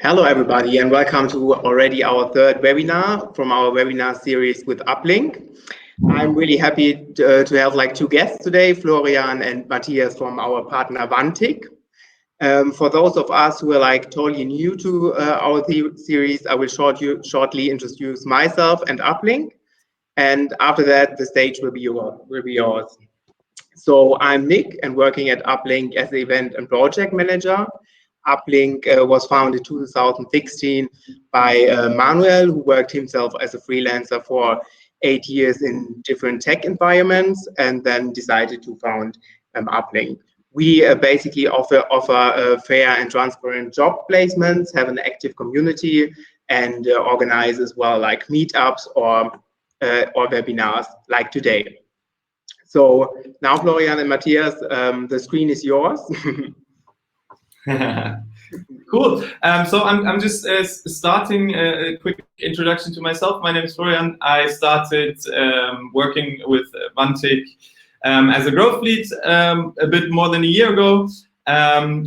Hello, everybody, and welcome to already our third webinar from our webinar series with Uplink. I'm really happy to have like two guests today, Florian and Matthias from our partner Vantik. For those of us who are like totally new to our series, I will shortly introduce myself and Uplink, and after that, the stage will be yours. So I'm Nick and working at Uplink as the event and project manager. Uplink was founded in 2016 by Manuel, who worked himself as a freelancer for 8 years in different tech environments and then decided to found Uplink. We basically offer fair and transparent job placements, have an active community, and organize as well like meetups or webinars like today. So now, Florian and Matthias, the screen is yours. Cool. So I'm just starting a quick introduction to myself. My name is Florian. I started working with Vantik as a growth lead a bit more than a year ago.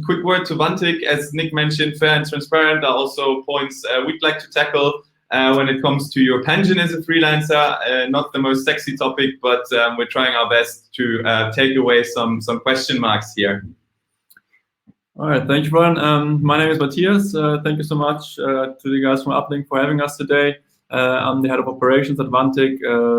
Quick word to Vantik, as Nick mentioned, fair and transparent are also points we'd like to tackle when it comes to your pension as a freelancer. Not the most sexy topic, but we're trying our best to take away some question marks here. All right, thank you, Florian. My name is Matthias. Thank you so much to the guys from Uplink for having us today. I'm the head of operations at Vantik,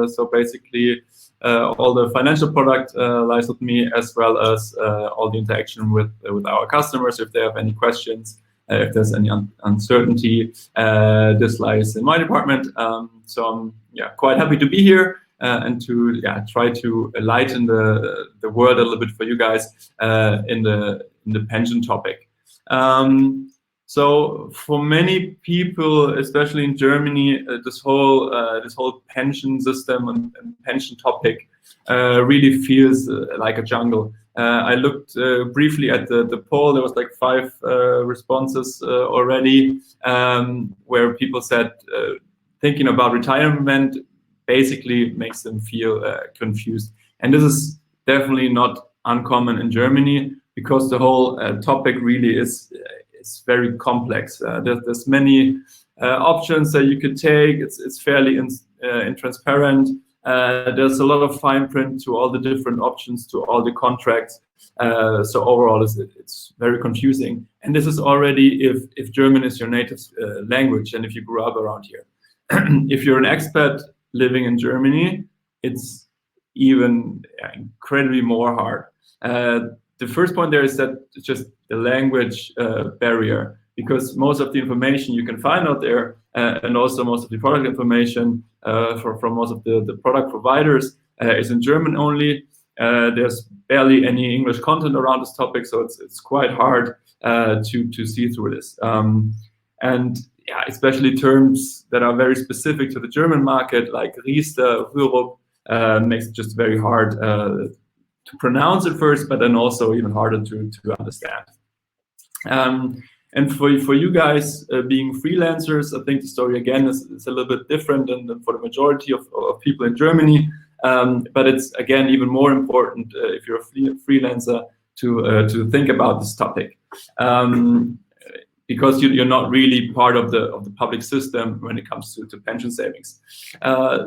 so basically all the financial product lies with me, as well as all the interaction with our customers. If they have any questions, if there's any uncertainty, this lies in my department. So I'm quite happy to be here and to try to enlighten the world a little bit for you guys in the pension topic. So for many people, especially in Germany, this whole pension system and pension topic really feels like a jungle. I looked briefly at the poll. There was like 5 responses already, where people said thinking about retirement basically makes them feel confused. And this is definitely not uncommon in Germany, because the whole topic really is very complex. There's many options that you could take. It's fairly intransparent. There's a lot of fine print to all the different options, to all the contracts. So overall, it's very confusing. And this is already if German is your native language and if you grew up around here. If you're an expat living in Germany, it's even incredibly more hard. The first point there is that it's just the language barrier, because most of the information you can find out there, and also most of the product information from most of the product providers is in German only. There's barely any English content around this topic, so it's quite hard to see through this. And especially terms that are very specific to the German market, like Riester, Rürup, makes it just very hard to pronounce at first, but then also even harder to understand. And for you guys being freelancers, I think the story again is a little bit different than for the majority of people in Germany. But it's again even more important if you're a freelancer to think about this topic, because you're not really part of the public system when it comes to pension savings.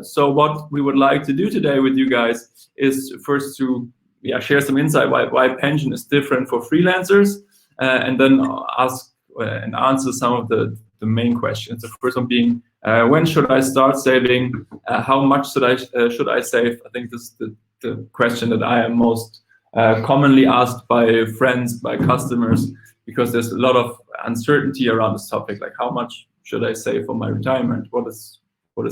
So what we would like to do today with you guys is first to share some insight why pension is different for freelancers, and then ask and answer some of the main questions. The first one being, when should I start saving? How much should I save? I think this is the question that I am most commonly asked by friends, by customers, because there's a lot of uncertainty around this topic, like how much should I save for my retirement? What is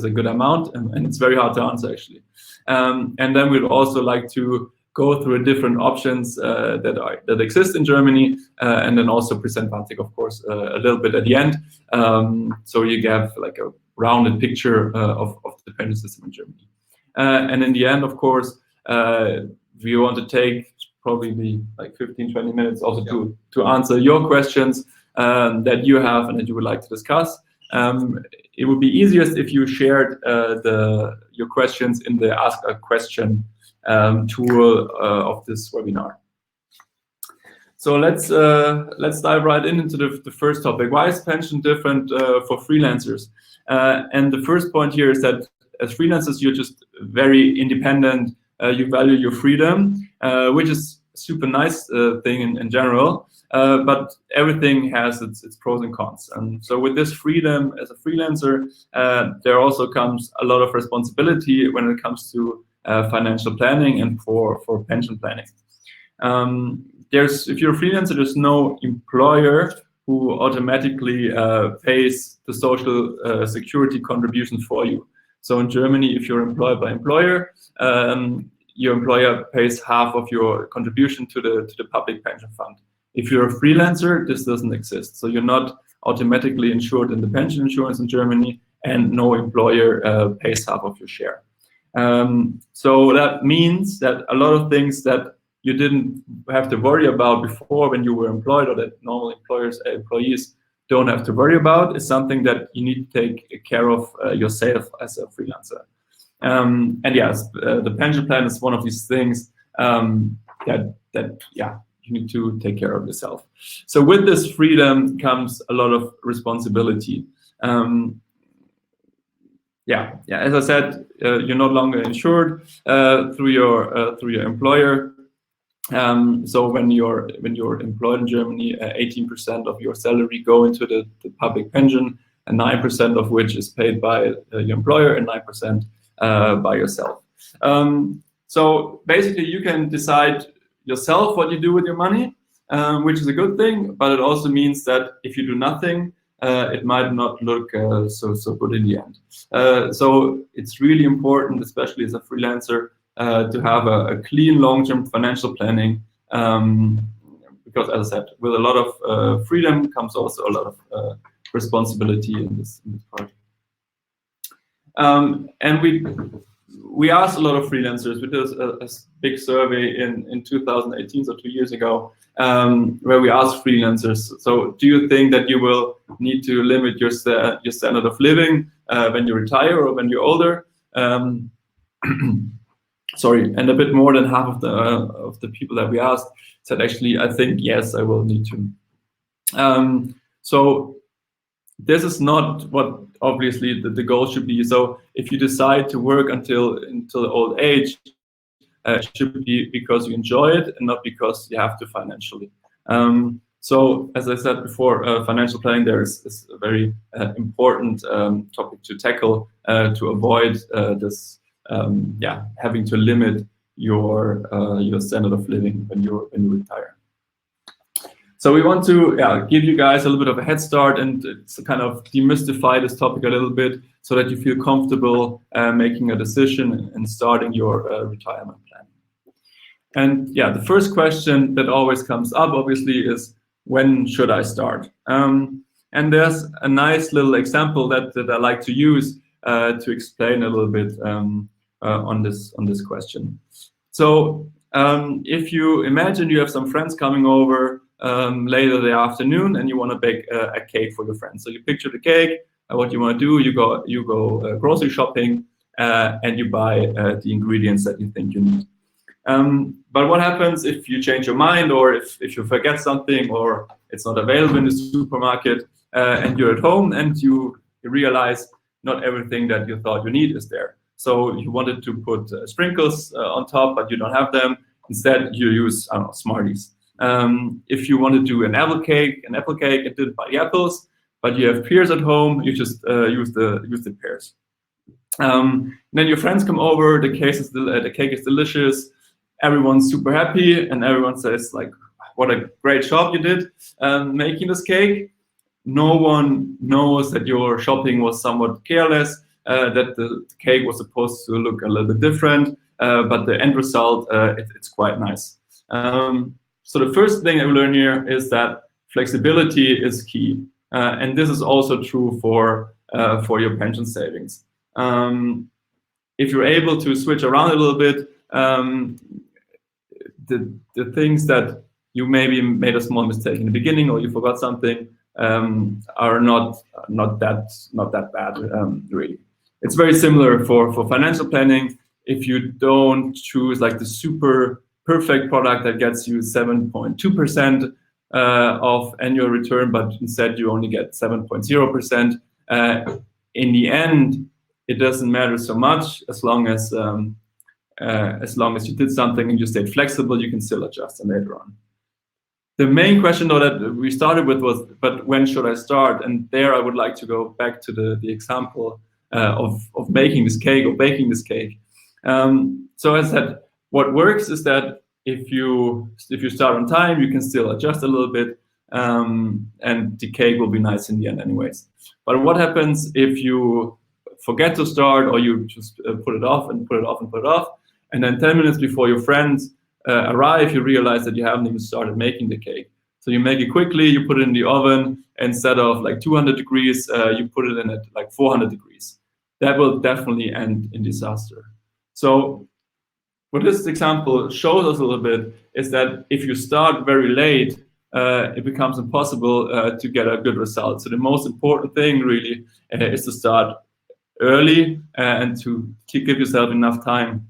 a good amount? And it's very hard to answer, actually. And then we'd also like to go through different options that exist in Germany, and then also present Vantik, of course, a little bit at the end, so you get like a rounded picture of the pension system in Germany. And in the end, of course, we want to take probably like 15-20 minutes also to answer your questions that you have and that you would like to discuss. It would be easiest if you shared your questions in the Ask a Question tool of this webinar. So let's dive right into the first topic. Why is pension different for freelancers? And the first point here is that as freelancers, you're just very independent. You value your freedom, which is a super nice thing in general. But everything has its pros and cons. And so with this freedom as a freelancer, there also comes a lot of responsibility when it comes to financial planning and for pension planning. If you're a freelancer, there's no employer who automatically pays the social security contributions for you. So in Germany, if you're employed by employer, your employer pays half of your contribution to the public pension fund. If you're a freelancer, this doesn't exist. So you're not automatically insured in the pension insurance in Germany, and no employer pays half of your share. So that means that a lot of things that you didn't have to worry about before when you were employed, or that normal employees don't have to worry about, is something that you need to take care of yourself as a freelancer. And yes, the pension plan is one of these things that you need to take care of yourself. So with this freedom comes a lot of responsibility. As I said, you're no longer insured through your employer. So when you're employed in Germany, 18% of your salary go into the public pension, and 9% of which is paid by your employer and 9% by yourself. So basically, you can decide yourself what you do with your money, which is a good thing. But it also means that if you do nothing, it might not look so good in the end. So it's really important, especially as a freelancer, to have a clean long-term financial planning, because, as I said, with a lot of freedom comes also a lot of responsibility in this part. And we asked a lot of freelancers. We did a big survey in 2018, so 2 years ago, where we asked freelancers, so do you think that you will need to limit your standard of living when you retire or when you're older? Sorry, and a bit more than half of the people that we asked said, actually, I think, yes, I will need to. So this is not what obviously the goal should be. So if you decide to work until old age, it should be because you enjoy it and not because you have to financially. So as I said before, financial planning there is a very important topic to tackle to avoid this having to limit your standard of living when you retire. So we want to give you guys a little bit of a head start and to kind of demystify this topic a little bit so that you feel comfortable making a decision and starting your retirement plan. And the first question that always comes up, obviously, is when should I start? And there's a nice little example that I like to use to explain a little bit on this question. So if you imagine you have some friends coming over later the afternoon and you want to bake a cake for your friends. So you picture the cake, what you want to do, you go grocery shopping and you buy the ingredients that you think you need. But what happens if you change your mind, or if you forget something, or it's not available in the supermarket and you're at home and you realize not everything that you thought you need is there. So you wanted to put sprinkles on top, but you don't have them. Instead, you use, I don't know, Smarties. If you want to do an apple cake, and didn't buy the apples, but you have pears at home, you just use the pears. Then your friends come over, the cake is delicious, everyone's super happy, and everyone says, like, what a great job you did making this cake. No one knows that your shopping was somewhat careless, that the cake was supposed to look a little bit different, but the end result, it's quite nice. So the first thing I learn here is that flexibility is key. And this is also true for your pension savings. If you're able to switch around a little bit, the things that you maybe made a small mistake in the beginning, or you forgot something, are not that bad, really. It's very similar for financial planning. If you don't choose like the super perfect product that gets you 7.2% of annual return, but instead you only get 7.0%. In the end, it doesn't matter so much as long as you did something and you stayed flexible, you can still adjust later on. The main question though that we started with was, but when should I start? And there I would like to go back to the example of making this cake or baking this cake. So as I said, what works is that if you start on time, you can still adjust a little bit, and the cake will be nice in the end anyways. But what happens if you forget to start, or you just put it off and put it off and put it off, and then 10 minutes before your friends arrive, you realize that you haven't even started making the cake. So you make it quickly, you put it in the oven, instead of like 200 degrees, you put it in at like 400 degrees. That will definitely end in disaster. So what this example shows us a little bit is that if you start very late, it becomes impossible to get a good result. So the most important thing really is to start early and to give yourself enough time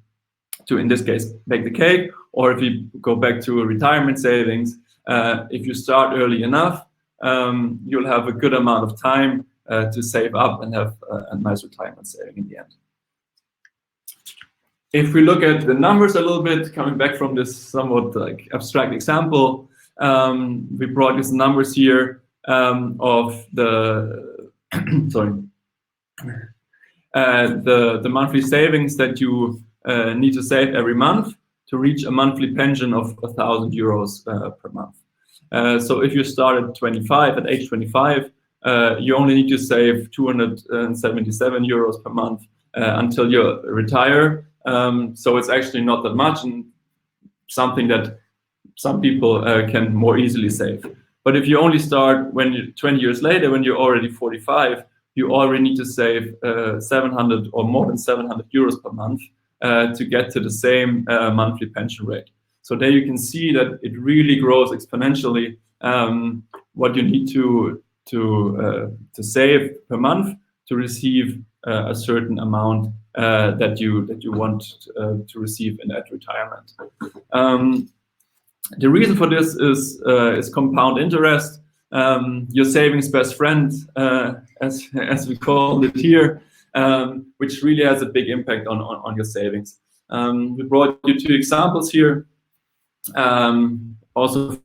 to, in this case, bake the cake. Or if you go back to a retirement savings, if you start early enough, you'll have a good amount of time to save up and have a nice retirement saving in the end. If we look at the numbers a little bit, coming back from this somewhat like abstract example, we brought these numbers here of the the monthly savings that you need to save every month to reach a monthly pension of 1,000 euros per month. So if you start at age 25, you only need to save 277 euros per month until you retire. So it's actually not that much, and something that some people can more easily save. But if you only start when you're 20 years later, when you're already 45, you already need to save 700 or more than 700 euros per month to get to the same monthly pension rate. So there you can see that it really grows exponentially. What you need to save per month to receive a certain amount that you want to receive in that retirement. The reason for this is compound interest, your savings best friend, as we call it here, which really has a big impact on your savings. We brought you 2 examples here. Also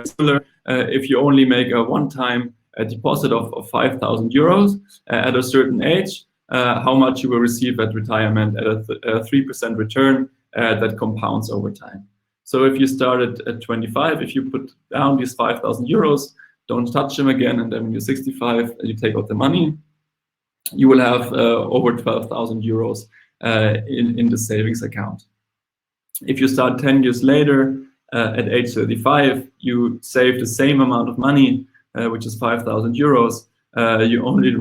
similar, if you only make a one-time deposit of 5,000 euros at a certain age, how much you will receive at retirement at a 3% return that compounds over time. So if you started at 25, if you put down these 5,000 euros, don't touch them again, and then when you're 65, you take out the money, you will have over 12,000 euros in the savings account. If you start 10 years later, at age 35, you save the same amount of money, which is 5,000 euros. You only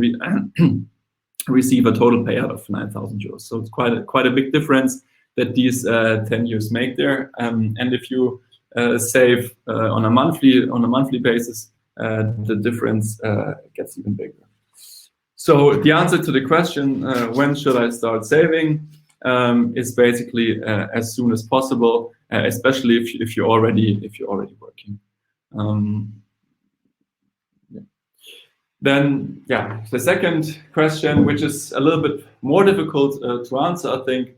receive a total payout of 9,000 euros. So it's quite a big difference that these 10 years make there. And if you save on a monthly basis, the difference gets even bigger. So the answer to the question, when should I start saving, is basically as soon as possible, especially if you're already working. Then, the second question, which is a little bit more difficult to answer, I think,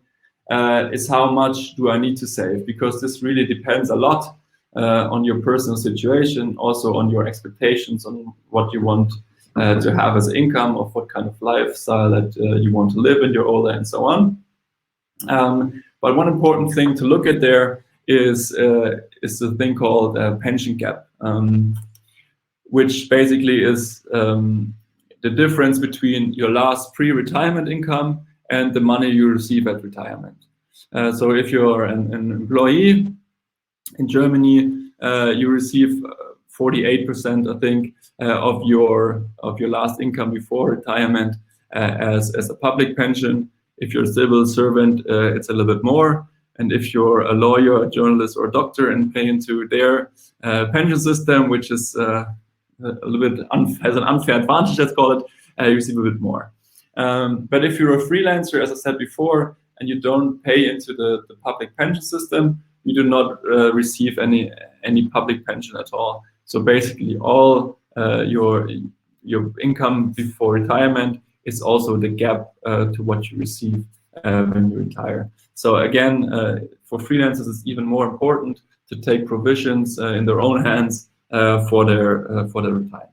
is how much do I need to save? Because this really depends a lot on your personal situation, also on your expectations, on what you want to have as income, of what kind of lifestyle that you want to live when you're older, and so on. But one important thing to look at there is the thing called pension gap, which basically is the difference between your last pre-retirement income and the money you receive at retirement. So if you're an employee in Germany, you receive 48%, I think, of your last income before retirement as a public pension. If you're a civil servant, it's a little bit more. And if you're a lawyer, a journalist, or a doctor and pay into their pension system, which is a little bit has an unfair advantage, let's call it, you receive a bit more. But if you're a freelancer, as I said before, and you don't pay into the public pension system, you do not receive any public pension at all. So basically, all your income before retirement is also the gap to what you receive when you retire. So again, for freelancers, it's even more important to take provisions in their own hands for their retirement.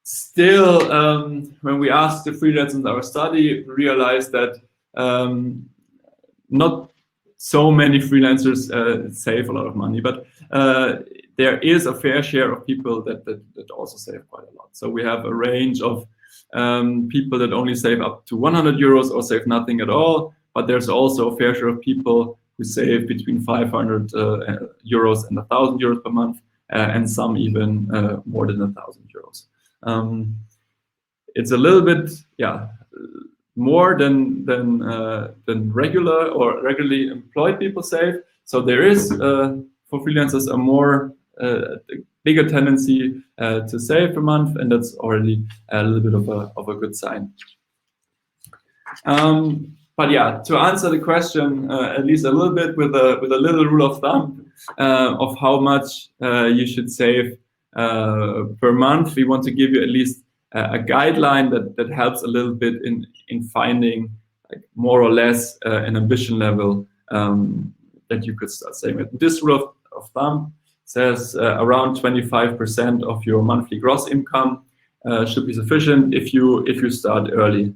Still, when we asked the freelancers in our study, we realized that not so many freelancers save a lot of money, but there is a fair share of people that also save quite a lot. So we have a range of people that only save up to 100 euros or save nothing at all, but there's also a fair share of people who save between 500 euros and 1,000 euros per month, and some even more than 1,000 euros. It's a little bit, more than regular or regularly employed people save. So there is for freelancers a more bigger tendency to save per month, and that's already a little bit of a good sign. But yeah, to answer the question at least a little bit with a little rule of thumb of how much you should save per month, we want to give you at least a guideline that helps a little bit in finding like more or less an ambition level that you could start saving with. This rule of thumb says around 25% of your monthly gross income should be sufficient if you start early.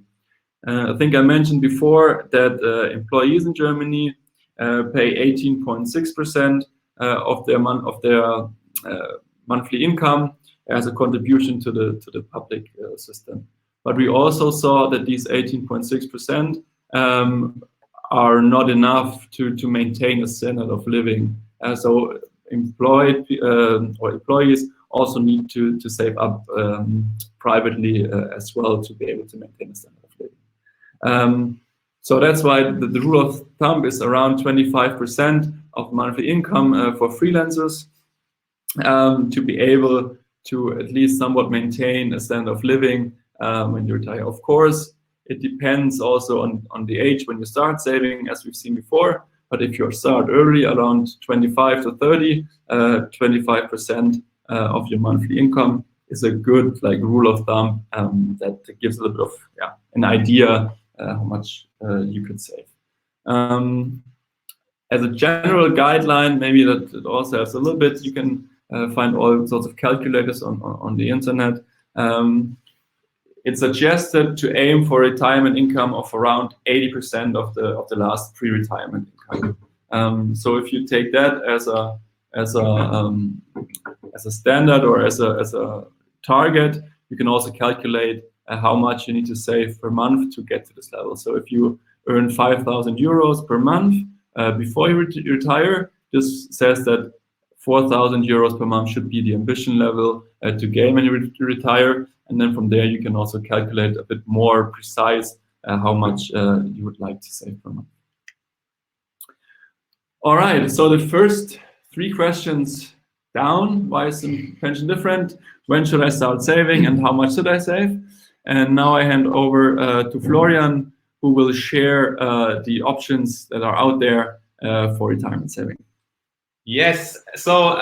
I think I mentioned before that employees in Germany pay 18.6% of their monthly income as a contribution to the public system. But we also saw that these 18.6% are not enough to maintain a standard of living. So employees also need to save up privately as well to be able to maintain a standard of living. So that's why the rule of thumb is around 25% of monthly income for freelancers to be able to at least somewhat maintain a standard of living when you retire. Of course, it depends also on the age when you start saving, as we've seen before. But if you start early, around 25 to 30, 25% of your monthly income is a good rule of thumb that gives a little bit of an idea how much you could save. As a general guideline, maybe that also helps a little bit. You can find all sorts of calculators on the internet. It's suggested to aim for retirement income of around 80% of the last pre-retirement income. So if you take that as a standard or as a target, you can also calculate how much you need to save per month to get to this level. So if you earn 5,000 euros per month before you retire, this says that 4,000 euros per month should be the ambition level to gain when you retire. And then from there, you can also calculate a bit more precise how much you would like to save per month. All right, so the first 3 questions down. Why is the pension different? When should I start saving and how much should I save? And now I hand over to Florian, who will share the options that are out there for retirement saving. Yes, so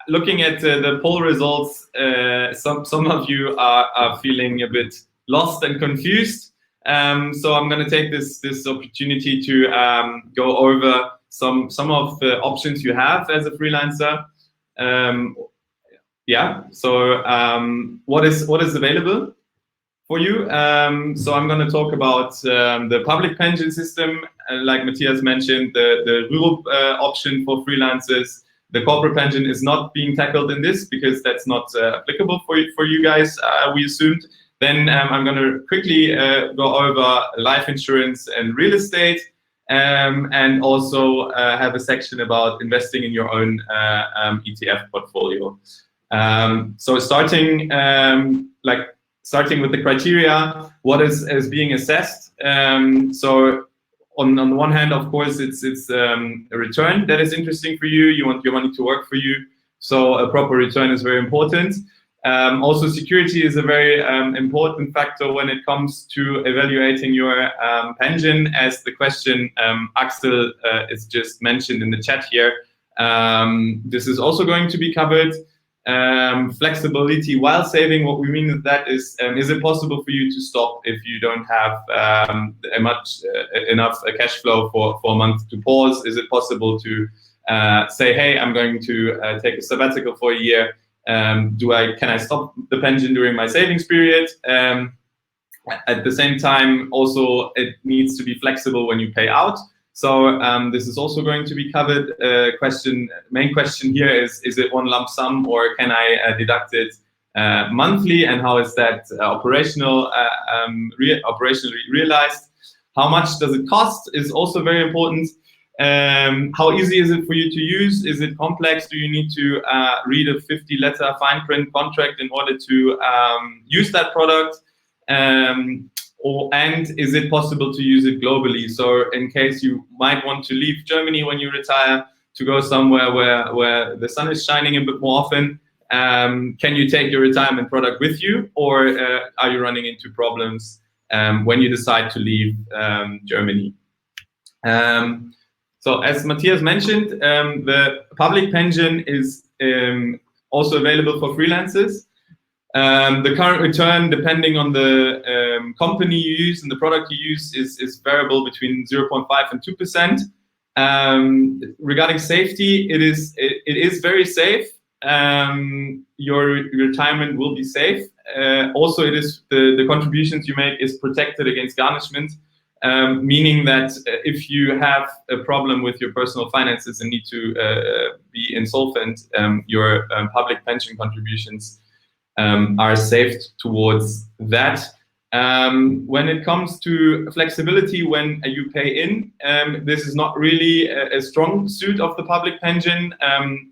looking at the poll results, some of you are feeling a bit lost and confused. So I'm going to take this opportunity to go over some of the options you have as a freelancer. So what is available for you? So I'm going to talk about the public pension system, like Matthias mentioned, the rural option for freelancers. The corporate pension is not being tackled in this because that's not applicable for you guys, we assumed. Then I'm going to quickly go over life insurance and real estate, and also have a section about investing in your own ETF portfolio. So starting with the criteria, what is being assessed. So on the one hand, of course, it's a return that is interesting for you. You want your money to work for you. So a proper return is very important. Also, security is a very important factor when it comes to evaluating your pension, as the question Axel is just mentioned in the chat here. This is also going to be covered. Flexibility while saving, what we mean with that is it possible for you to stop if you don't have enough cash flow for a month to pause? Is it possible to say, hey, I'm going to take a sabbatical for a year? Can I stop the pension during my savings period? At the same time, also it needs to be flexible when you pay out. So this is also going to be covered. Main question here is it one lump sum, or can I deduct it monthly? And how is that operationally realized? How much does it cost is also very important. How easy is it for you to use? Is it complex? Do you need to read a 50-letter fine print contract in order to use that product? And is it possible to use it globally? So in case you might want to leave Germany when you retire to go somewhere where the sun is shining a bit more often, can you take your retirement product with you, or are you running into problems when you decide to leave Germany? So as Matthias mentioned, the public pension is also available for freelancers. The current return, depending on the company you use and the product you use, is variable between 0.5 and 2%. Regarding safety, it is very safe. Your retirement will be safe. Also, it is the contributions you make is protected against garnishment, meaning that if you have a problem with your personal finances and need to be insolvent, your public pension contributions are saved towards that. When it comes to flexibility, when you pay in, this is not really a strong suit of the public pension.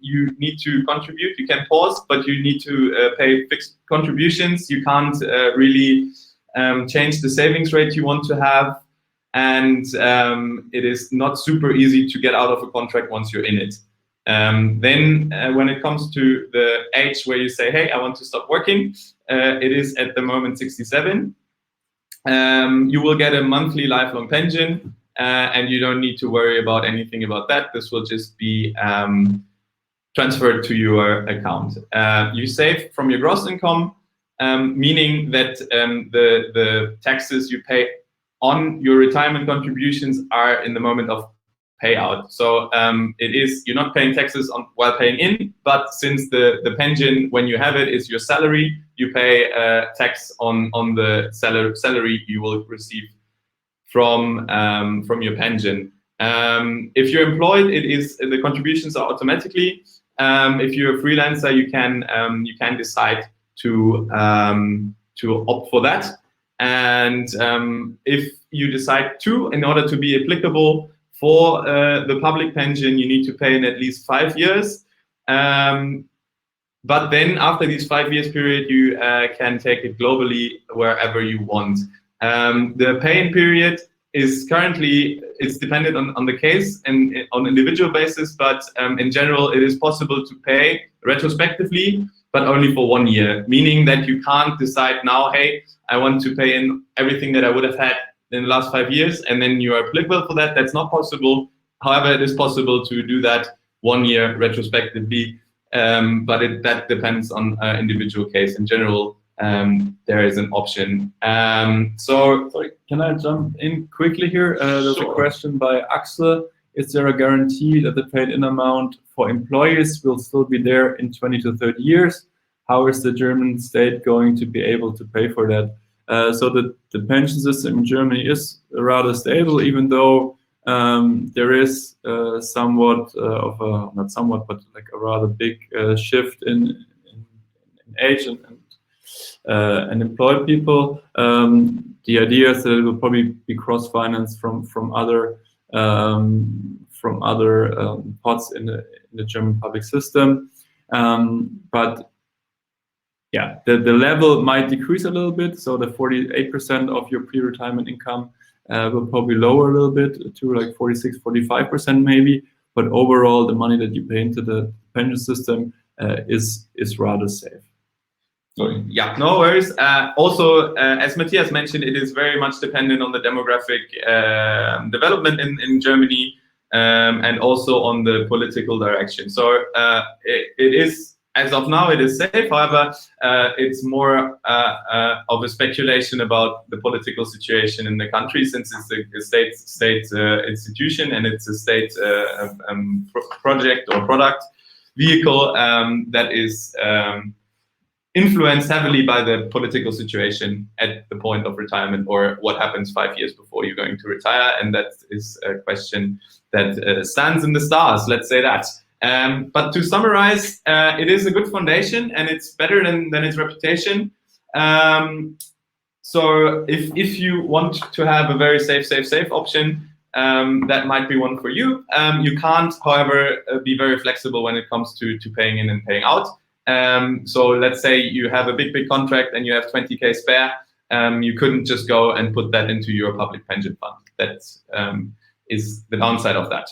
You need to contribute. You can pause, but you need to pay fixed contributions. You can't really change the savings rate you want to have. And it is not super easy to get out of a contract once you're in it. Then when it comes to the age where you say, hey, I want to stop working, it is at the moment 67. You will get a monthly lifelong pension, and you don't need to worry about anything about that. This will just be transferred to your account. You save from your gross income, meaning that the taxes you pay on your retirement contributions are in the moment of payout. So you're not paying taxes while paying in, but since the pension, when you have it, is your salary, you pay tax on the salary you will receive from your pension. If you're employed, the contributions are automatically. If you're a freelancer, you can decide to opt for that. And if you decide in order to be applicable for the public pension, you need to pay in at least 5 years. But then after these 5 years period, you can take it globally wherever you want. The pay-in period is currently, it's dependent on the case and on individual basis, but in general, it is possible to pay retrospectively, but only for 1 year, meaning that you can't decide now, hey, I want to pay in everything that I would have had in the last 5 years, and then you are applicable for that. That's not possible. However, it is possible to do that 1 year retrospectively, but that depends on individual case. In general, there is an option. Sorry, can I jump in quickly here? There's a question by Axel. Is there a guarantee that the paid-in amount for employees will still be there in 20 to 30 years? How is the German state going to be able to pay for that? So the pension system in Germany is rather stable, even though there is somewhat of a, not somewhat, but like a rather big shift in age and employed people. The idea is that it will probably be cross-financed from other pots in the German public system, but yeah, the level might decrease a little bit. So the 48% of your pre-retirement income will probably lower a little bit to like 46, 45% maybe. But overall, the money that you pay into the pension system is rather safe. Sorry. Yeah, no worries. Also, as Matthias mentioned, it is very much dependent on the demographic development in Germany, and also on the political direction. So it is, as of now, it is safe. However, it's more of a speculation about the political situation in the country, since it's a state institution and it's a state project or product vehicle that is influenced heavily by the political situation at the point of retirement, or what happens 5 years before you're going to retire. And that is a question that stands in the stars, let's say that. But to summarize, it is a good foundation and it's better than its reputation. So if you want to have a very safe option, that might be one for you. You can't, however, be very flexible when it comes to paying in and paying out. So let's say you have a big contract and you have 20K spare. You couldn't just go and put that into your public pension fund. That is the downside of that.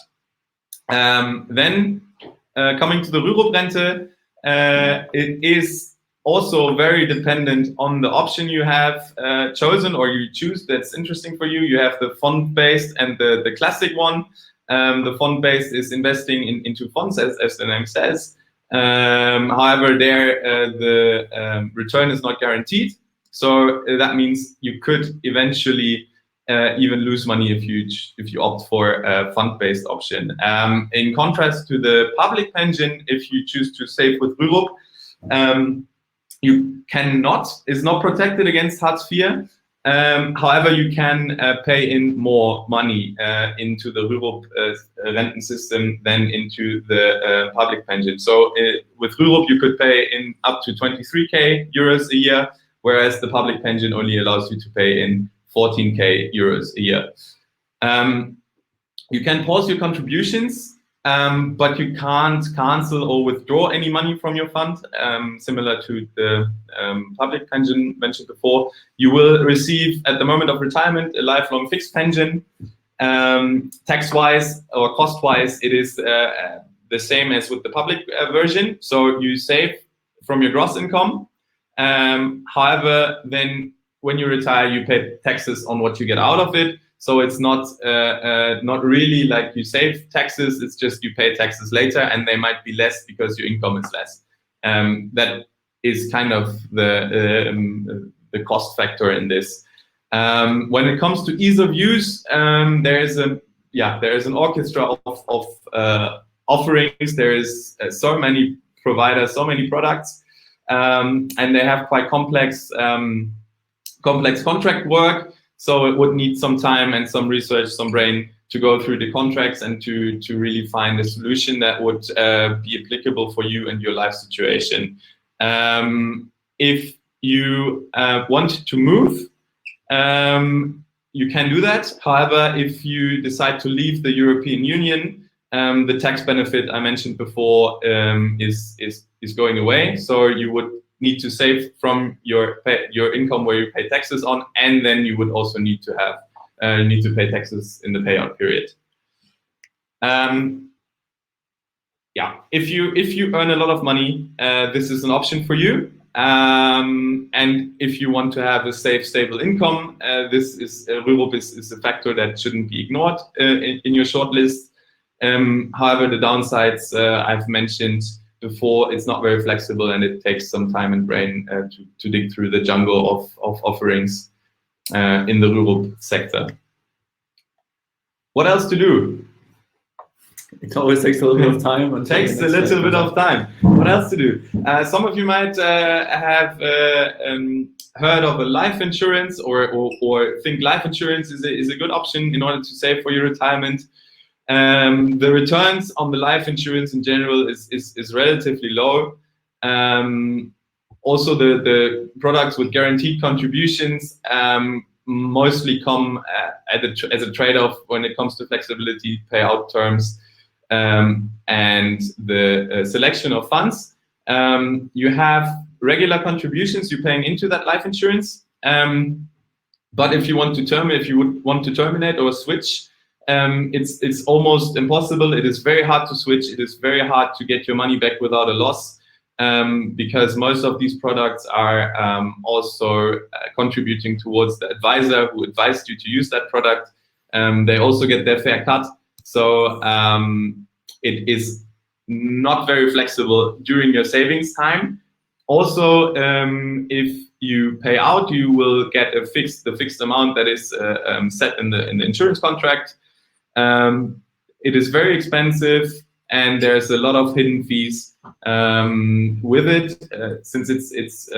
Then coming to the Rürup-Rente, it is also very dependent on the option you have chosen or you choose that's interesting for you. You have the fund-based and the classic one. The fund-based is investing into funds, as the name says. However, there the return is not guaranteed. So that means you could eventually even lose money if you opt for a fund-based option. In contrast to the public pension, if you choose to save with Rürup, you cannot, is not protected against Hartz IV. However, you can pay in more money into the Rürup Renten system than into the public pension. So with Rürup, you could pay in up to 23K euros a year, whereas the public pension only allows you to pay in 14K euros a year. You can pause your contributions, but you can't cancel or withdraw any money from your fund, similar to the public pension mentioned before. You will receive, at the moment of retirement, a lifelong fixed pension. Tax-wise or cost-wise, it is the same as with the public version. So you save from your gross income. However, then when you retire, you pay taxes on what you get out of it. So it's not really like you save taxes. It's just you pay taxes later, and they might be less because your income is less. That is kind of the cost factor in this. When it comes to ease of use, there is an orchestra of offerings. There is so many providers, so many products, and they have quite complex contract work. So it would need some time and some research, some brain to go through the contracts and to really find a solution that would be applicable for you and your life situation. If you want to move, you can do that. However, if you decide to leave the European Union, the tax benefit I mentioned before is going away. So you would need to save from your income where you pay taxes on, and then you would also need to pay taxes in the payout period. If you earn a lot of money, this is an option for you. And if you want to have a safe, stable income, this is Rürup is a factor that shouldn't be ignored in your shortlist. However, the downsides I've mentioned before, it's not very flexible, and it takes some time and brain to dig through the jungle of offerings in the Rürup sector. What else to do? It always takes a little bit of time. It takes a little bit of time. What else to do? Some of you might have heard of a life insurance or think life insurance is a good option in order to save for your retirement. The returns on the life insurance in general is relatively low. Also, the products with guaranteed contributions mostly come as a trade-off when it comes to flexibility, payout terms, and the selection of funds. You have regular contributions you're paying into that life insurance, but if you would want to terminate or switch, it's almost impossible. It is very hard to switch. It is very hard to get your money back without a loss. because most of these products are also contributing towards the advisor who advised you to use that product. They also get their fair cut. So it is not very flexible during your savings time. Also, if you pay out, you will get the fixed amount that is set in the insurance contract. It is very expensive, and there's a lot of hidden fees with it, since it's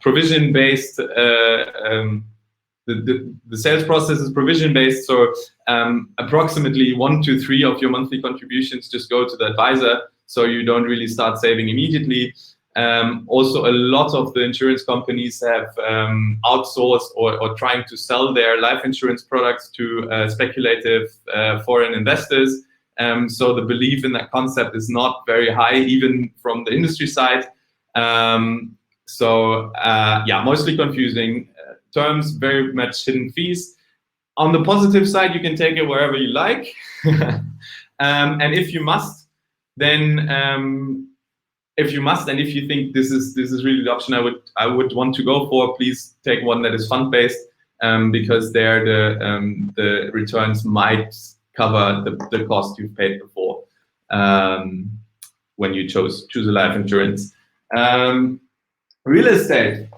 provision based. The sales process is provision based, so approximately 1 to 3 of your monthly contributions just go to the advisor, so you don't really start saving immediately. Also, a lot of the insurance companies have outsourced or trying to sell their life insurance products to speculative foreign investors. So the belief in that concept is not very high, even from the industry side. Mostly confusing terms, very much hidden fees. On the positive side, you can take it wherever you like. And if you must, then if you think this is really the option I would want to go for, please take one that is fund based, because there the returns might cover the cost you've paid before when you choose a life insurance. Real estate.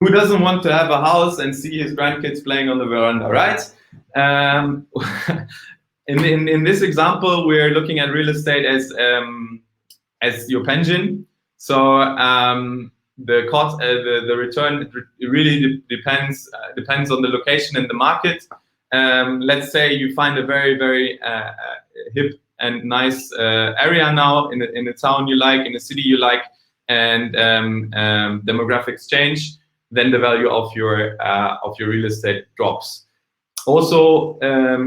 Who doesn't want to have a house and see his grandkids playing on the veranda, right? In this example, we're looking at real estate as your pension. So the cost, the return, it really depends on the location and the market. Let's say you find a very, very hip and nice area now in a town you like, in a city you like, and demographics change, then the value of your real estate drops. Also,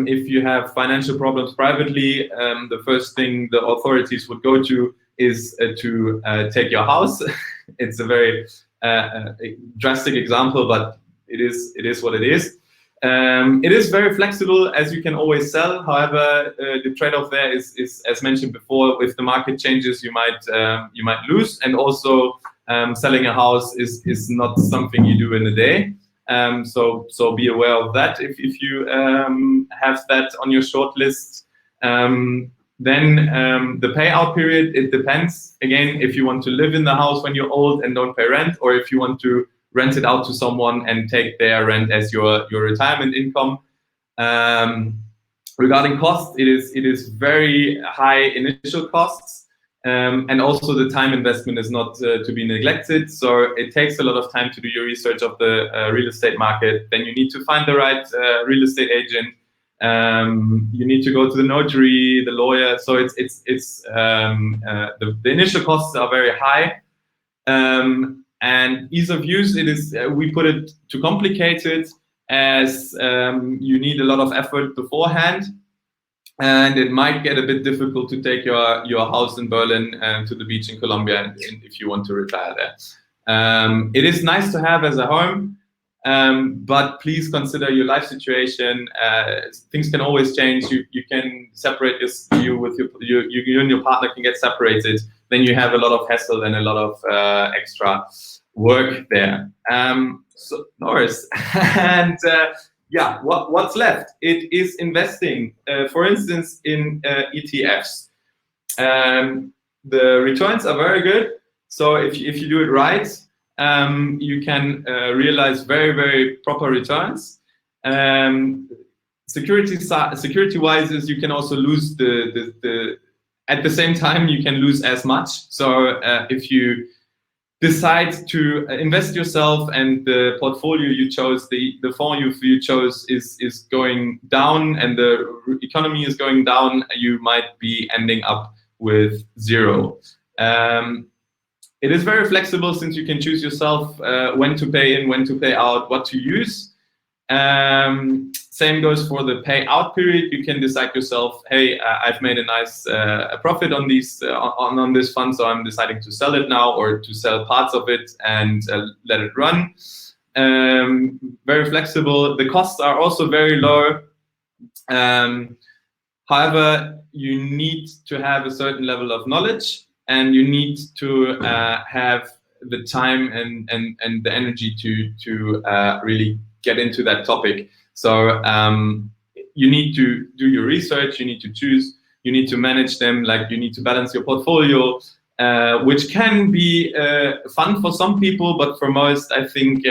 if you have financial problems privately, the first thing the authorities would go to is to take your house. It's a very drastic example, but it is what it is. It is very flexible, as you can always sell. However, the trade-off there is, as mentioned before, if the market changes, you might lose. And also, selling a house is not something you do in a day. So be aware of that if you have that on your short list. Then the payout period, it depends. Again, if you want to live in the house when you're old and don't pay rent, or if you want to rent it out to someone and take their rent as your retirement income. Regarding costs, it is very high initial costs, and also the time investment is not to be neglected. So it takes a lot of time to do your research of the real estate market. Then you need to find the right real estate agent. You need to go to the notary, the lawyer. So the initial costs are very high. And ease of use, it is we put it too complicated, as you need a lot of effort beforehand, and it might get a bit difficult to take your house in Berlin to the beach in Colombia if you want to retire there. It is nice to have as a home, but please consider your life situation. Things can always change. You can separate you and your partner can get separated. Then you have a lot of hassle and a lot of extra work there. So no worries. And what's left? It is investing, for instance, in ETFs. The returns are very good. So if you do it right, you can realize very, very proper returns. Security-wise, is you can also lose at the same time, you can lose as much. So if you decide to invest yourself and the portfolio you chose, the fund you chose is going down and the economy is going down, you might be ending up with zero. It is very flexible, since you can choose yourself when to pay in, when to pay out, what to use. Same goes for the payout period. You can decide yourself, hey, I've made a nice profit on these on this fund, so I'm deciding to sell it now, or to sell parts of it and let it run. Very flexible. The costs are also very low. However, you need to have a certain level of knowledge. and you need to have the time and the energy to really get into that topic. So you need to do your research, you need to choose, you need to manage them, like you need to balance your portfolio, which can be fun for some people, but for most, I think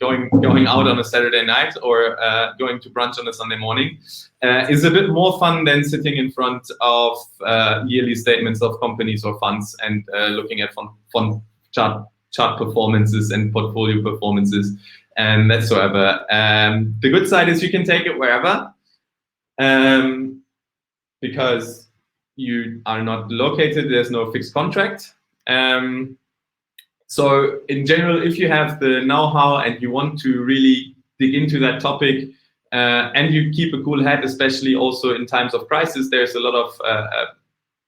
going out on a Saturday night or going to brunch on a Sunday morning is a bit more fun than sitting in front of yearly statements of companies or funds and looking at fund chart performances and portfolio performances and whatsoever. The good side is you can take it wherever, because you are not located, there's no fixed contract. So in general, if you have the know-how and you want to really dig into that topic, and you keep a cool head, especially also in times of crisis, there's a lot of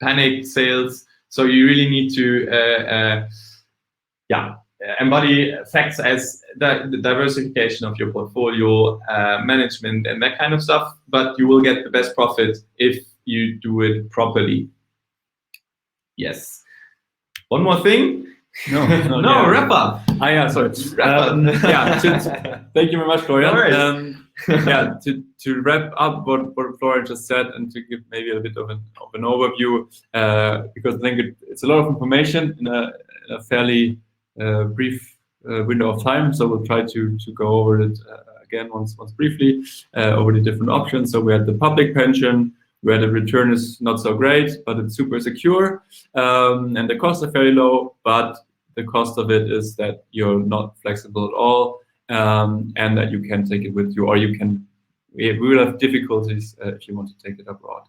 panic sales. So you really need to embody facts as the diversification of your portfolio, management, and that kind of stuff. But you will get the best profit if you do it properly. Yes. One more thing. No, wrap up. Sorry. Thank you very much, Florian. To wrap up what Florian just said and to give maybe a bit of an overview, because I think it's a lot of information in a fairly brief window of time. So we'll try to go over it again once briefly over the different options. So we had the public pension, where the return is not so great, but it's super secure, and the costs are very low, but the cost of it is that you're not flexible at all, and that you can take it with you, or we will have difficulties if you want to take it abroad.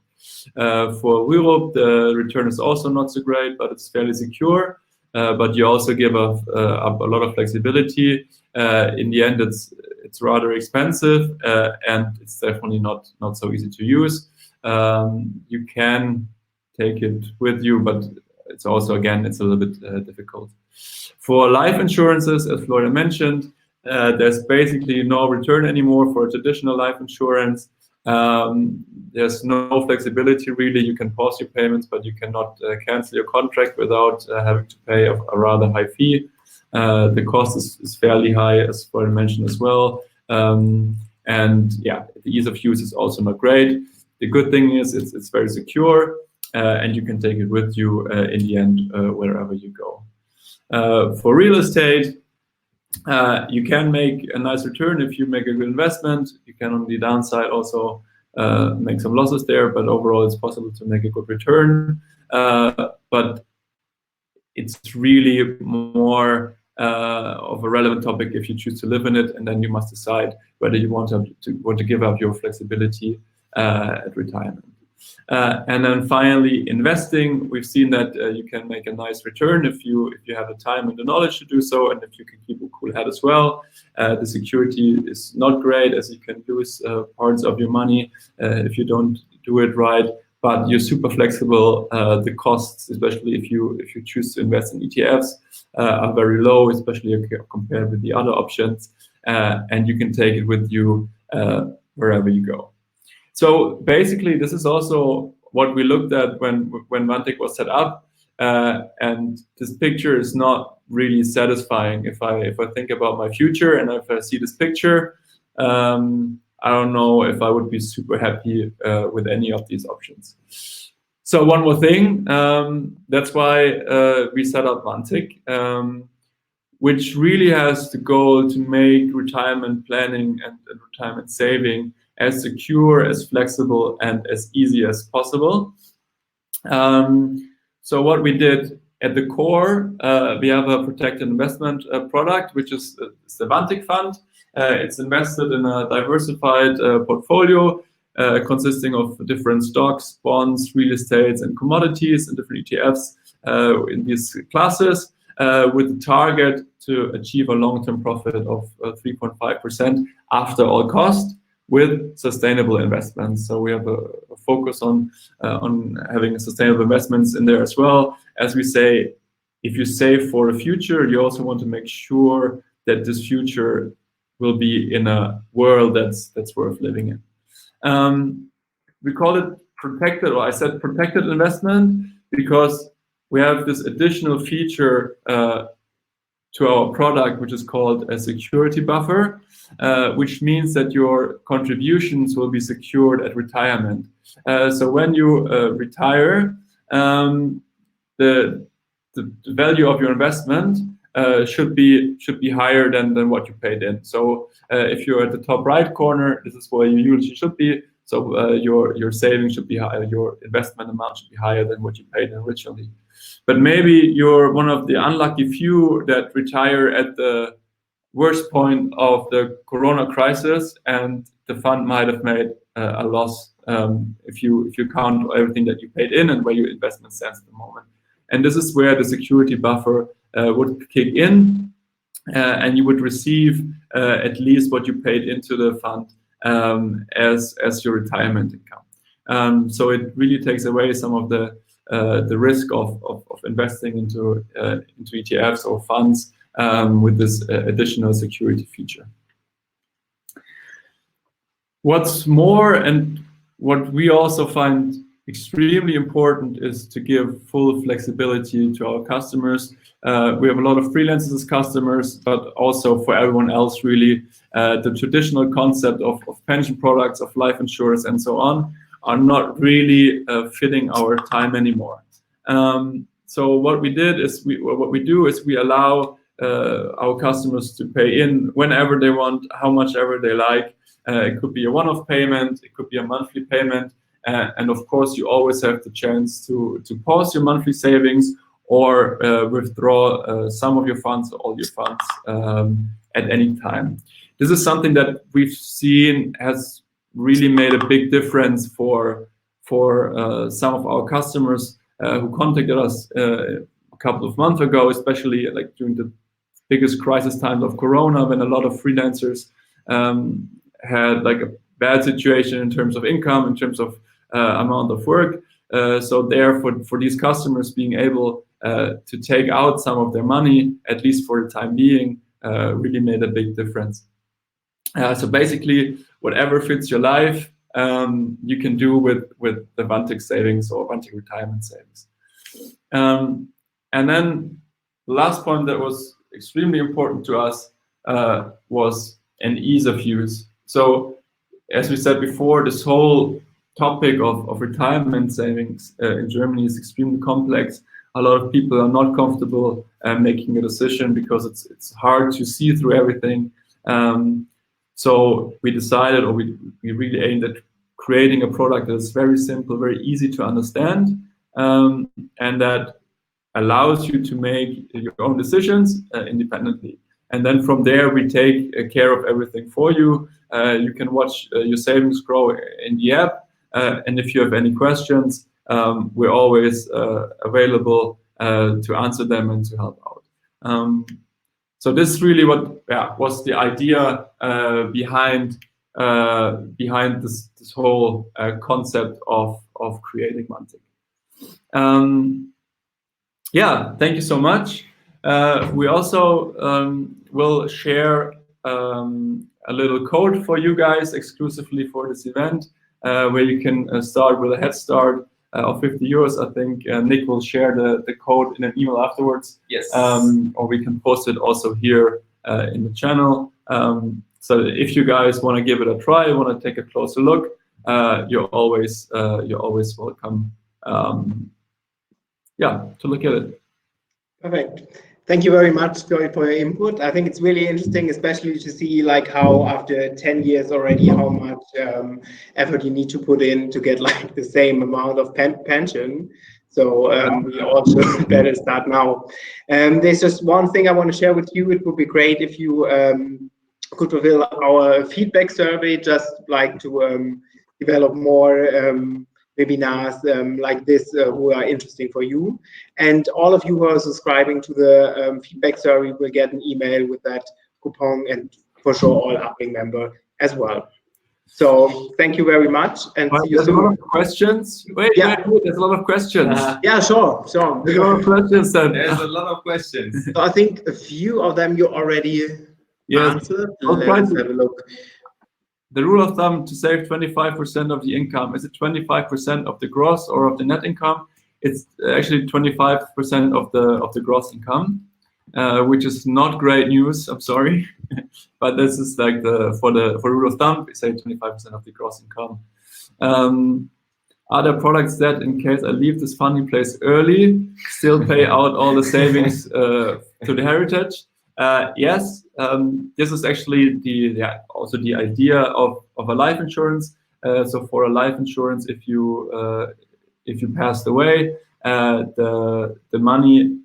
For Europe, the return is also not so great, but it's fairly secure, but you also give up a lot of flexibility. In the end, it's rather expensive, and it's definitely not so easy to use. You can take it with you, but it's also, again, it's a little bit difficult. For life insurances, as Florian mentioned, there's basically no return anymore for traditional life insurance. There's no flexibility really. You can pause your payments, but you cannot cancel your contract without having to pay a rather high fee. The cost is fairly high, as Florian mentioned as well. And yeah, the ease of use is also not great. The good thing is it's very secure, and you can take it with you in the end wherever you go. For real estate, you can make a nice return if you make a good investment. You can, on the downside, also make some losses there, but overall it's possible to make a good return. But it's really more of a relevant topic if you choose to live in it, and then you must decide whether you want to give up your flexibility at retirement. And then finally, investing. We've seen that you can make a nice return if you have the time and the knowledge to do so, and if you can keep a cool head as well. The security is not great, as you can lose parts of your money if you don't do it right. But you're super flexible. The costs, especially if you choose to invest in ETFs, are very low, especially compared with the other options. And you can take it with you wherever you go. So basically, this is also what we looked at when Vantik was set up, and this picture is not really satisfying. If I think about my future and if I see this picture, I don't know if I would be super happy with any of these options. So one more thing, that's why we set up Vantik, which really has the goal to make retirement planning and retirement saving as secure, as flexible, and as easy as possible. So what we did at the core, we have a protected investment product, which is the Vantik Fund. It's invested in a diversified portfolio consisting of different stocks, bonds, real estates, and commodities, and different ETFs in these classes, with the target to achieve a long-term profit of 3.5% after all costs, with sustainable investments. So we have a focus on having sustainable investments in there as well. As we say, if you save for the future, you also want to make sure that this future will be in a world that's worth living in. We call it protected, or I said protected investment, because we have this additional feature to our product, which is called a security buffer, which means that your contributions will be secured at retirement. So when you retire, the value of your investment should be higher than what you paid in. So if you're at the top right corner, this is where you usually should be. So your savings should be higher, your investment amount should be higher than what you paid in originally. But maybe you're one of the unlucky few that retire at the worst point of the Corona crisis, and the fund might have made a loss if you count everything that you paid in and where your investment stands at the moment. And this is where the security buffer would kick in, and you would receive at least what you paid into the fund as your retirement income. So it really takes away some of the risk of investing into ETFs or funds with this additional security feature. What's more, and what we also find extremely important, is to give full flexibility to our customers. We have a lot of freelancers as customers, but also for everyone else, really, the traditional concept of pension products, of life insurance, and so on, are not really fitting our time anymore. So what we do is we allow our customers to pay in whenever they want, how much ever they like. It could be a one-off payment, it could be a monthly payment, and of course you always have the chance to pause your monthly savings or withdraw some of your funds or all your funds at any time. This is something that we've seen has really made a big difference for some of our customers who contacted us a couple of months ago, especially like during the biggest crisis times of Corona, when a lot of freelancers had like a bad situation in terms of income, in terms of amount of work. So therefore, for these customers, being able to take out some of their money, at least for the time being, really made a big difference. So basically, whatever fits your life, you can do with the Vantik savings or Vantik retirement savings. And then the last point that was extremely important to us was an ease of use. So as we said before, this whole topic of retirement savings in Germany is extremely complex. A lot of people are not comfortable making a decision because it's hard to see through everything. So we decided, or we really aimed at creating a product that's very simple, very easy to understand, and that allows you to make your own decisions independently. And then from there, we take care of everything for you. You can watch your savings grow in the app. And if you have any questions, we're always available to answer them and to help out. So this is really what was the idea behind this whole concept of creating Vantik. Thank you so much. We also will share a little code for you guys exclusively for this event, where you can start with a head start of 50 euros. I think Nick will share the code in an email afterwards. Yes. Or we can post it also here in the channel. So if you guys want to give it a try, want to take a closer look, you're always welcome. To look at it. Perfect. Thank you very much for your input. I think it's really interesting, especially to see like how after 10 years already, how much effort you need to put in to get like the same amount of pension. So we also better start now. There's just one thing I want to share with you. It would be great if you could fulfill our feedback survey, just like to develop more webinars like this who are interesting for you. And all of you who are subscribing to the feedback survey will get an email with that coupon, and for sure all Uplink member as well. So thank you very much, and see you soon. A lot of questions. Wait, there's a lot of questions. Yeah, sure. There's a lot of questions then. There's a lot of questions. So I think a few of them you already answered. Let's have a look. The rule of thumb to save 25% of the income, is it 25% of the gross or of the net income? It's actually 25% of the gross income, which is not great news. I'm sorry, but this is like for rule of thumb, we say 25% of the gross income. Other products that, in case I leave this funding place early, still pay out all the savings to the heritage. Yes, this is actually also the idea of a life insurance. So for a life insurance, if you passed away, the money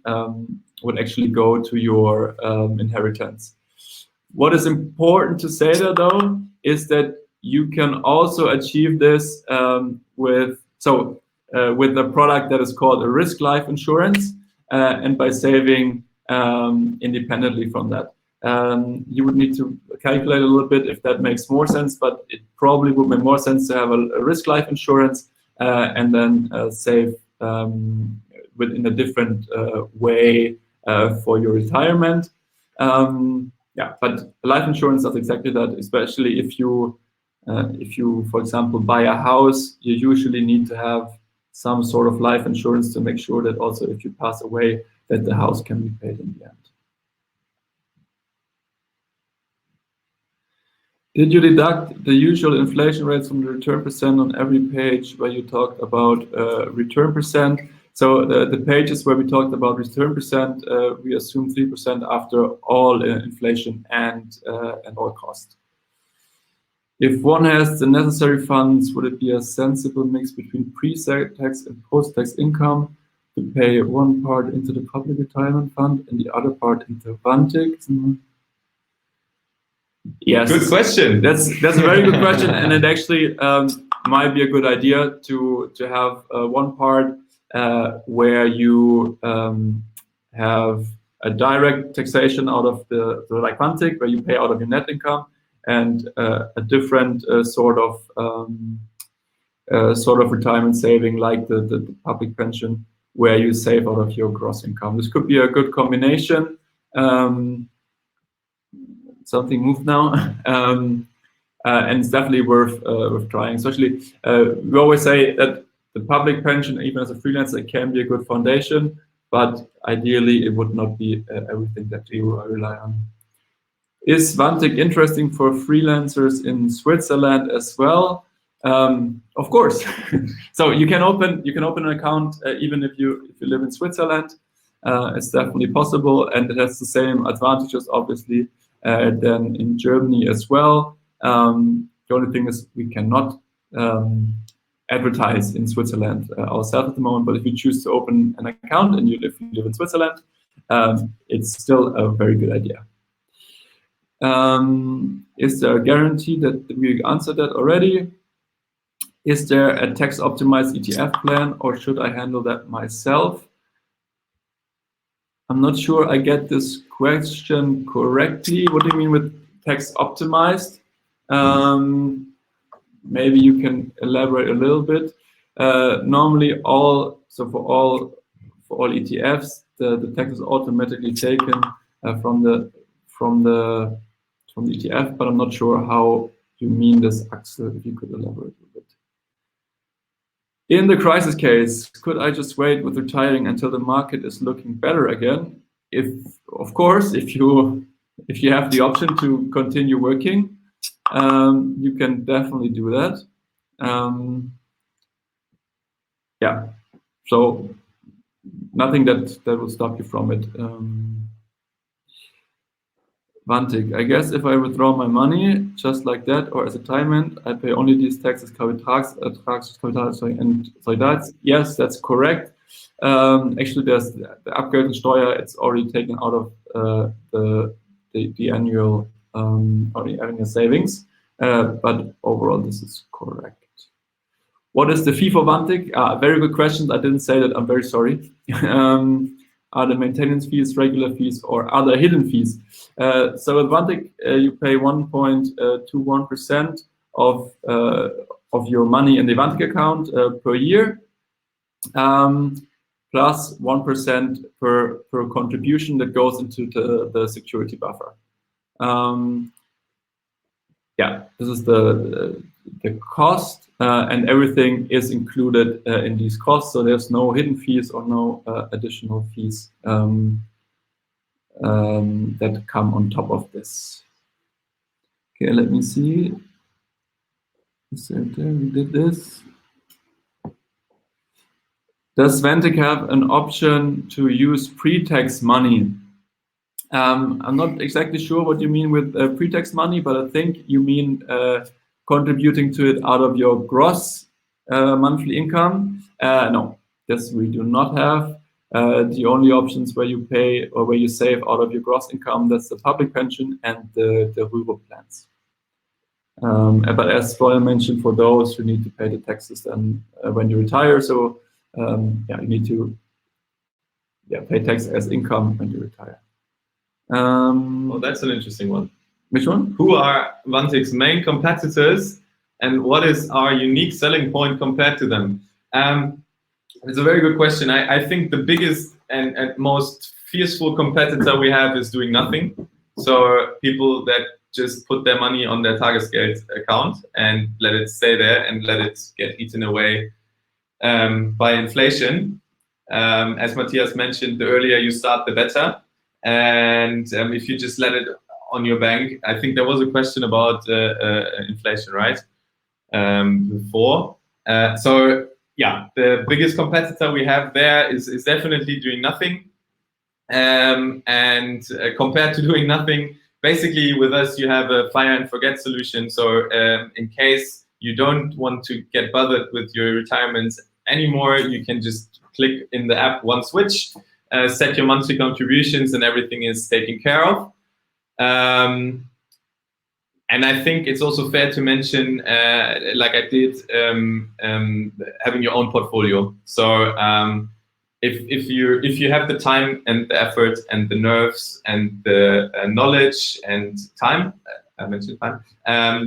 would actually go to your inheritance. What is important to say there, though, is that you can also achieve this with a product that is called a risk life insurance, and by saving independently from that. You would need to calculate a little bit if that makes more sense, but it probably would make more sense to have a risk life insurance and then save within a different way for your retirement. But life insurance does exactly that, especially if you, for example, buy a house, you usually need to have some sort of life insurance to make sure that also if you pass away, that the house can be paid in the end. Did you deduct the usual inflation rates from the return percent on every page where you talked about return percent? So the pages where we talked about return percent, we assume 3% after all inflation and all cost. If one has the necessary funds, would it be a sensible mix between pre-tax and post-tax income to pay one part into the public retirement fund and the other part into Vantik? Yes. Good question. That's a very good question, and it actually might be a good idea to have one part where you have a direct taxation out of the like Vantik, where you pay out of your net income, and a different sort of retirement saving, like the public pension, where you save out of your gross income. This could be a good combination. Something moved now, and it's definitely worth trying. Especially, we always say that the public pension, even as a freelancer, can be a good foundation, but ideally it would not be everything that you rely on. Is Vantik interesting for freelancers in Switzerland as well? Of course. So you can open an account even if you live in Switzerland. It's definitely possible, and it has the same advantages, obviously, than in Germany as well. The only thing is we cannot advertise in Switzerland ourselves at the moment, but if you choose to open an account and you live in Switzerland, it's still a very good idea. Is there a guarantee that we answered that already? Is there a tax optimized ETF plan, or should I handle that myself? I'm not sure I get this question correctly. What do you mean with tax optimized? Maybe you can elaborate a little bit. Normally, for all ETFs, the tax is automatically taken from the ETF, but I'm not sure how you mean this, Axel. If you could elaborate a bit. In the crisis case, could I just wait with retiring until the market is looking better again? Of course, if you have the option to continue working, you can definitely do that. Yeah, so nothing that will stop you from it. Vantik, I guess if I withdraw my money just like that, or as a retirement, I pay only these taxes, Kapitalertragsteuer and Solidarität. Yes, that's correct. Actually, there's the Abgeltungssteuer. It's already taken out of the annual or the annual savings, but overall this is correct. What is the fee for Vantik? Very good question. I didn't say that. I'm very sorry. Are the maintenance fees, regular fees, or other hidden fees? So with Vantik, you pay 1.21% of your money in the Vantik account per year, plus 1% per contribution that goes into the security buffer. Yeah, this is the cost, and everything is included in these costs. So there's no hidden fees or no additional fees that come on top of this. Okay, let me see. So we did this. Does Vantik have an option to use pre-tax money? I'm not exactly sure what you mean with pre-tax money, but I think you mean contributing to it out of your gross monthly income. No, this we do not have. The only options where you pay or where you save out of your gross income, that's the public pension and the rural plans. But as Florian mentioned, for those, you need to pay the taxes then when you retire. So yeah, you need to pay tax as income when you retire. Well, that's an interesting one. Which one? Who are Vantik's main competitors, and what is our unique selling point compared to them? It's a very good question. I think the biggest and most fierceful competitor we have is doing nothing. So people that just put their money on their Tagesgeld account and let it stay there and let it get eaten away by inflation. As Matthias mentioned, the earlier you start, the better. And if you just let it on your bank, I think there was a question about inflation, right? Before. So yeah, the biggest competitor we have there is definitely doing nothing. And compared to doing nothing, basically with us, you have a fire and forget solution. So in case you don't want to get bothered with your retirements anymore, you can just click in the app one switch, set your monthly contributions, and everything is taken care of. And I think it's also fair to mention, like I did, having your own portfolio. So if you have the time and the effort and the nerves and the knowledge and time, I mentioned time,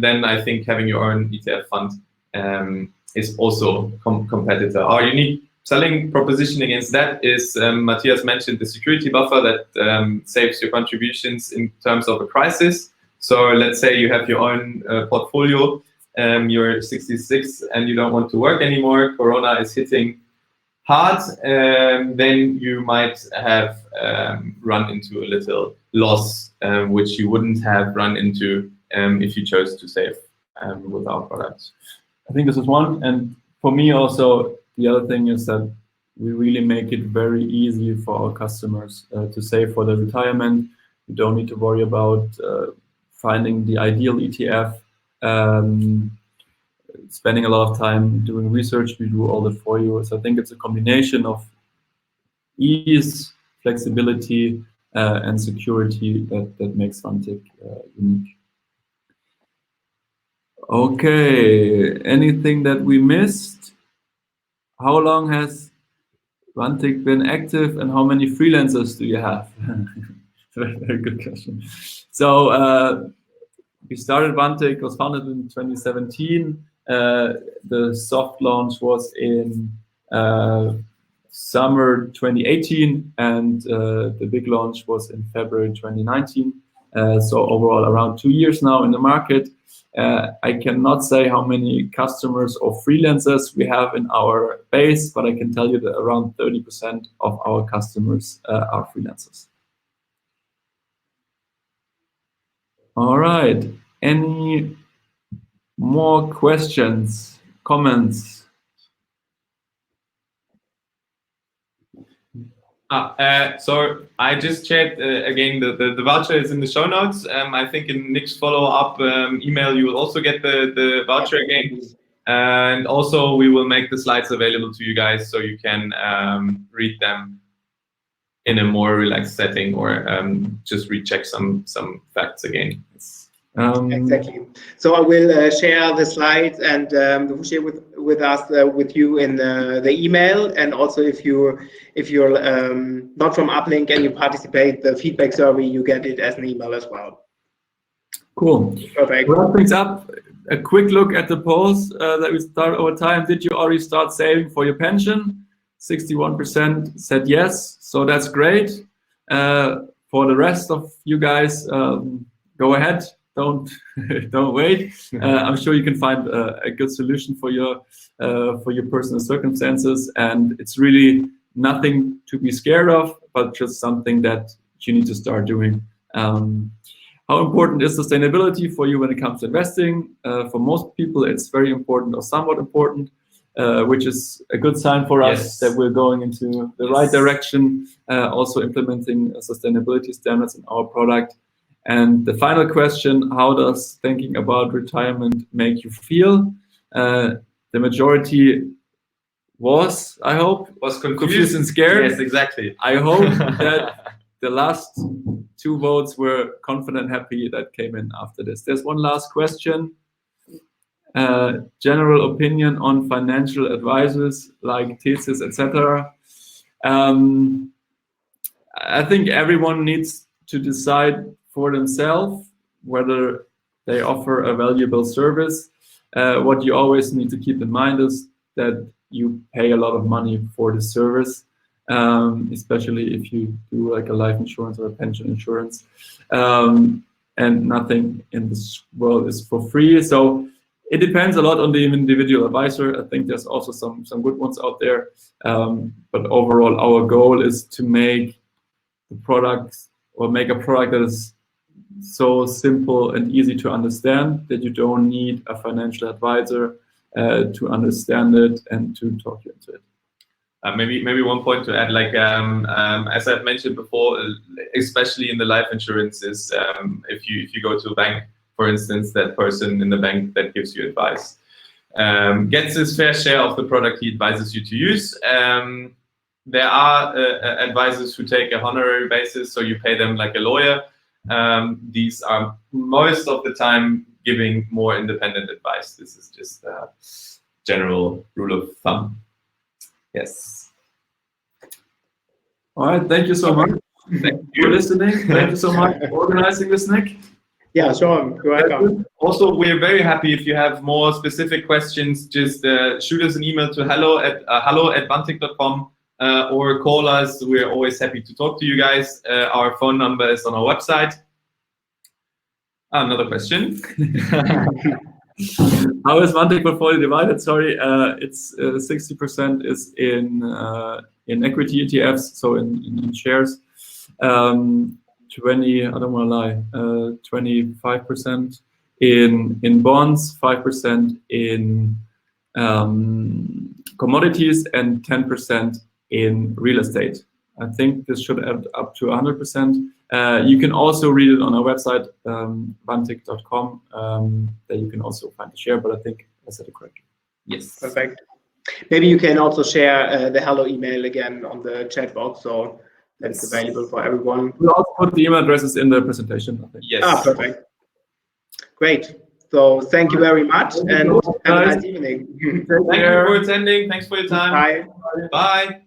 then I think having your own ETF fund is also competitor. Our unique selling proposition against that is, Matthias mentioned the security buffer that saves your contributions in terms of a crisis. So let's say you have your own portfolio, you're 66 and you don't want to work anymore, Corona is hitting hard, then you might have run into a little loss, which you wouldn't have run into if you chose to save with our products. I think this is one. And for me also, the other thing is that we really make it very easy for our customers to save for their retirement. You don't need to worry about finding the ideal ETF, spending a lot of time doing research. We do all that for you. So I think it's a combination of ease, flexibility, and security that makes Vantik unique. Okay, anything that we missed? How long has Vantik been active and how many freelancers do you have? Very, very good question. So we started Vantik, was founded in 2017. The soft launch was in summer 2018, and the big launch was in February 2019. So overall, around 2 years now in the market. I cannot say how many customers or freelancers we have in our base, but I can tell you that around 30% of our customers are freelancers. All right. Any more questions, comments? So I just checked again, the voucher is in the show notes. I think in Nick's follow-up email, you will also get the voucher again. And also we will make the slides available to you guys so you can read them in a more relaxed setting, or just recheck some facts again. Exactly. So I will share the slides and share with us with you in the email, and also if you're not from Uplink and you participate the feedback survey, you get it as an email as well. Cool. Perfect. Wrap things up. A quick look at the polls that we start over time. Did you already start saving for your pension? 61% said yes, so that's great. For the rest of you guys, go ahead. don't wait. I'm sure you can find a good solution for your personal circumstances, and it's really nothing to be scared of, but just something that you need to start doing. How important is sustainability for you when it comes to investing? For most people, it's very important or somewhat important, which is a good sign for us that we're going into the right direction, also implementing sustainability standards in our product. And the final question, how does thinking about retirement make you feel? The majority was, I hope, confused and scared. Yes, exactly. I hope that the last 2 votes were confident, happy that came in after this. There's one last question. General opinion on financial advisors like thesis, etc. I think everyone needs to decide for themselves whether they offer a valuable service. What you always need to keep in mind is that you pay a lot of money for the service, especially if you do like a life insurance or a pension insurance. And nothing in this world is for free. So it depends a lot on the individual advisor. I think there's also some good ones out there. But overall, our goal is to make the product or make a product that is so simple and easy to understand that you don't need a financial advisor to understand it and to talk you into it. Maybe one point to add, like as I've mentioned before, especially in the life insurances, if you go to a bank, for instance, that person in the bank that gives you advice gets his fair share of the product he advises you to use. There are advisors who take a honorary basis, so you pay them like a lawyer. These are most of the time giving more independent advice. This is just a general rule of thumb. Yes. All right. Thank you so much. Thank you for listening. Thank you so much for organizing this, Nick. Yeah, sure. You're welcome. Also, we're very happy if you have more specific questions. Just shoot us an email to hello@vantik.com or call us. We're always happy to talk to you guys. Our phone number is on our website. Another question. How is Vantik portfolio divided? Sorry, it's 60% is in equity ETFs, so in shares. 20, I don't want to lie, 25% in bonds, 5% in commodities, and 10% in real estate. I think this should add up to 100%. You can also read it on our website, vantik.com. There you can also find the share, but I think I said it correctly. Yes. Perfect. Maybe you can also share the hello email again on the chat box, so that's available for everyone. We'll also put the email addresses in the presentation, I think. Yes. Perfect. Great. So thank you very much, and have a nice evening. Thank you for attending. Thanks for your time. Bye. Bye.